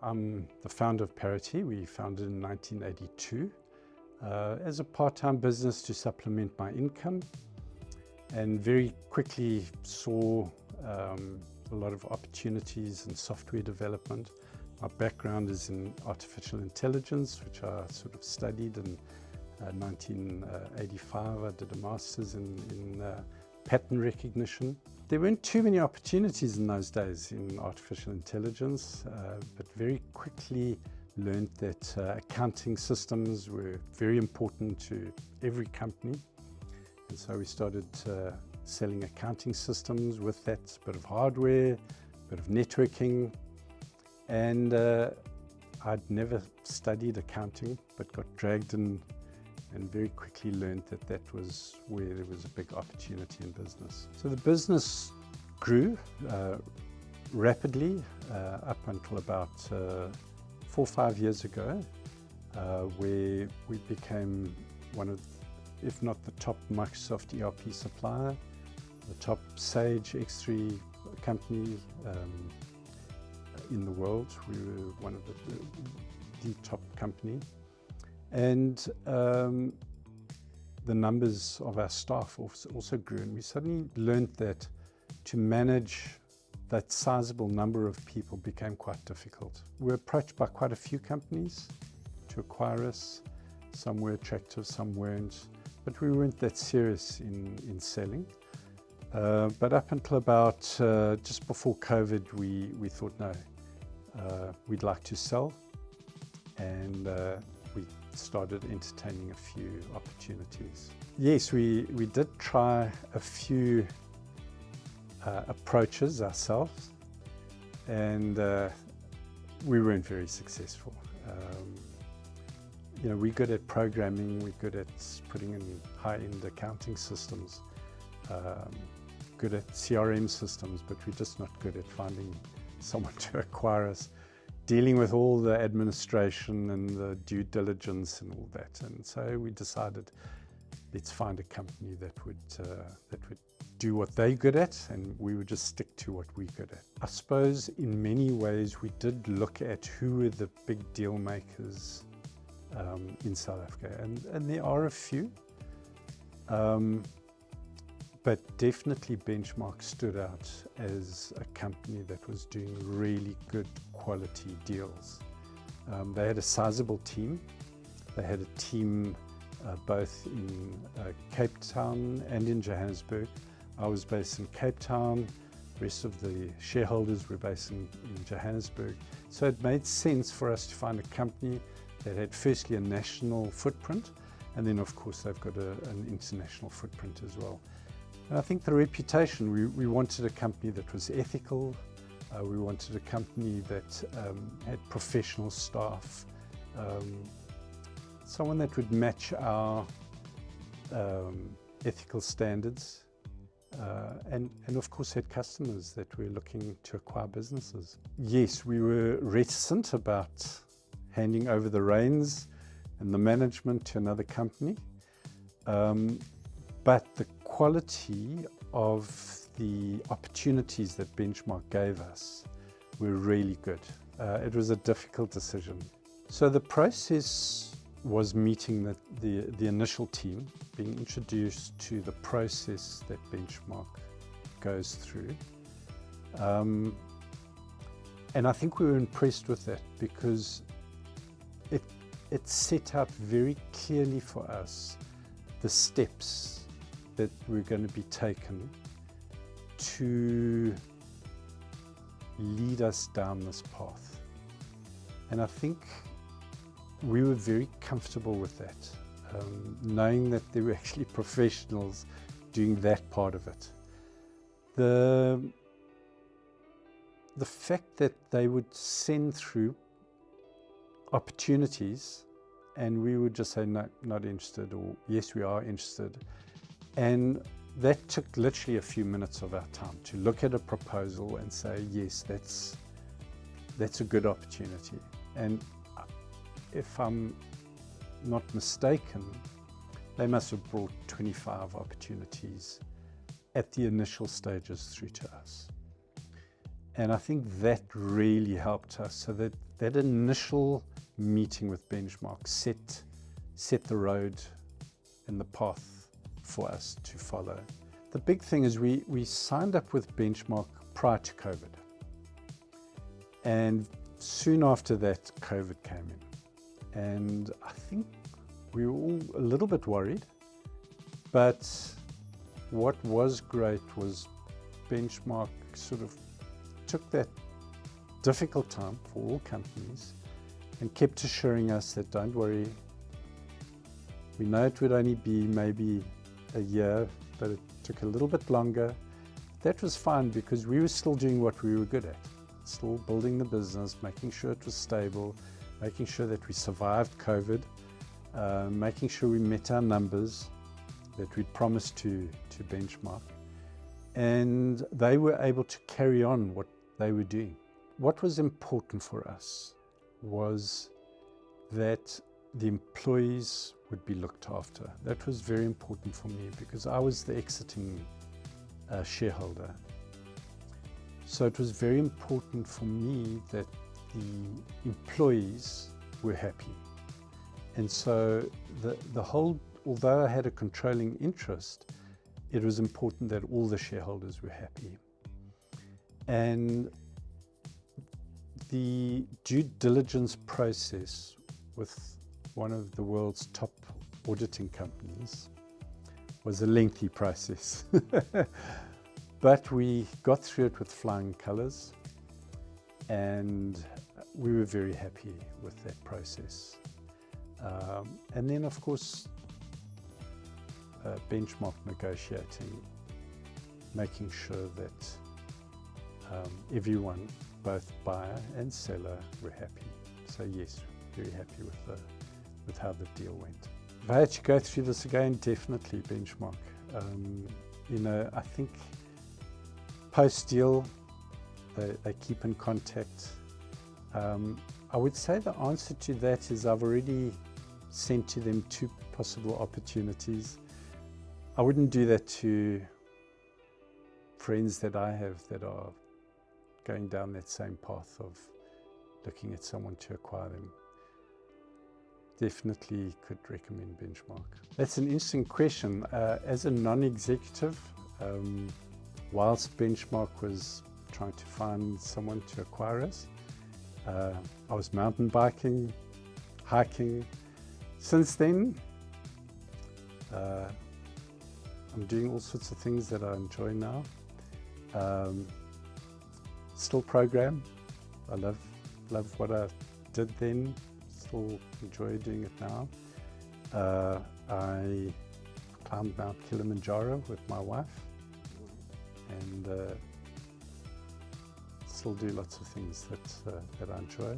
I'm the founder of Parity. We founded in 1982 as a part-time business to supplement my income, and very quickly saw a lot of opportunities in software development. My background is in artificial intelligence, which I sort of studied in 1985. I did a master's in pattern recognition. There weren't too many opportunities in those days in artificial intelligence, but very quickly learned that accounting systems were very important to every company. And so we started selling accounting systems with that, a bit of hardware, a bit of networking. And I'd never studied accounting, but got dragged in and very quickly learned that that was where there was a big opportunity in business. So the business grew rapidly up until about 4 or 5 years ago, where we became one of, if not the top Microsoft ERP supplier, the top Sage X3 company in the world. We were one of the top company. And the numbers of our staff also grew, and we suddenly learned that to manage that sizable number of people became quite difficult. We were approached by quite a few companies to acquire us. Some were attractive, some weren't, but we weren't that serious in selling. But up until about just before COVID, we thought, no, we'd like to sell, and we started entertaining a few opportunities. Yes, we did try a few approaches ourselves, and we weren't very successful. You know, we're good at programming, we're good at putting in high-end accounting systems, good at CRM systems, but we're just not good at finding someone to acquire us, dealing with all the administration and the due diligence and all that. And so we decided, let's find a company that would do what they're good at, and we would just stick to what we're good at. I suppose in many ways we did look at who were the big deal makers in South Africa, and there are a few, but definitely Benchmark stood out as a company that was doing really good quality deals. They had a sizable team. They had a team both in Cape Town and in Johannesburg. I was based in Cape Town. The rest of the shareholders were based in Johannesburg. So it made sense for us to find a company that had firstly a national footprint, and then of course they've got an international footprint as well. And I think the reputation, we wanted a company that was ethical. We wanted a company that had professional staff, someone that would match our ethical standards, and of course had customers that were looking to acquire businesses. Yes, we were reticent about handing over the reins and the management to another company, but the quality of the opportunities that Benchmark gave us were really good. It was a difficult decision. So the process was meeting the initial team, being introduced to the process that Benchmark goes through. And I think we were impressed with that because it set out very clearly for us the steps that were going to be taken to lead us down this path. And I think we were very comfortable with that, knowing that there were actually professionals doing that part of it. The fact that they would send through opportunities and we would just say, no, not interested, or yes, we are interested. And that took literally a few minutes of our time to look at a proposal and say, yes, that's a good opportunity. And if I'm not mistaken, they must have brought 25 opportunities at the initial stages through to us. And I think that really helped us, so that that initial meeting with Benchmark set the road and the path for us to follow. The big thing is we signed up with Benchmark prior to COVID. And soon after that, COVID came in. And I think we were all a little bit worried. But what was great was Benchmark sort of took that difficult time for all companies and kept assuring us that don't worry, we know it would only be maybe a year, but it took a little bit longer. That was fine because we were still doing what we were good at, still building the business, making sure it was stable, making sure that we survived COVID, making sure we met our numbers that we'd promised to Benchmark. And they were able to carry on what they were doing. What was important for us was that the employees would be looked after. That was very important for me because I was the exiting shareholder. So it was very important for me that the employees were happy. And so the whole, although I had a controlling interest, it was important that all the shareholders were happy. And the due diligence process with one of the world's top auditing companies was a lengthy process. But we got through it with flying colors, and we were very happy with that process. And then, of course, Benchmark negotiating, making sure that everyone, both buyer and seller, were happy. So yes, very happy with how the deal went. If I had to go through this again, definitely Benchmark. I think post-deal, they keep in contact. I would say the answer to that is I've already sent to them 2 possible opportunities. I wouldn't do that to friends that I have that are going down that same path of looking at someone to acquire them. Definitely could recommend Benchmark. That's an interesting question. As a non-executive, whilst Benchmark was trying to find someone to acquire us, I was mountain biking, hiking. Since then, I'm doing all sorts of things that I enjoy now. Still program. I love what I did then. Still enjoy doing it now. I climbed Mount Kilimanjaro with my wife, and still do lots of things that I enjoy.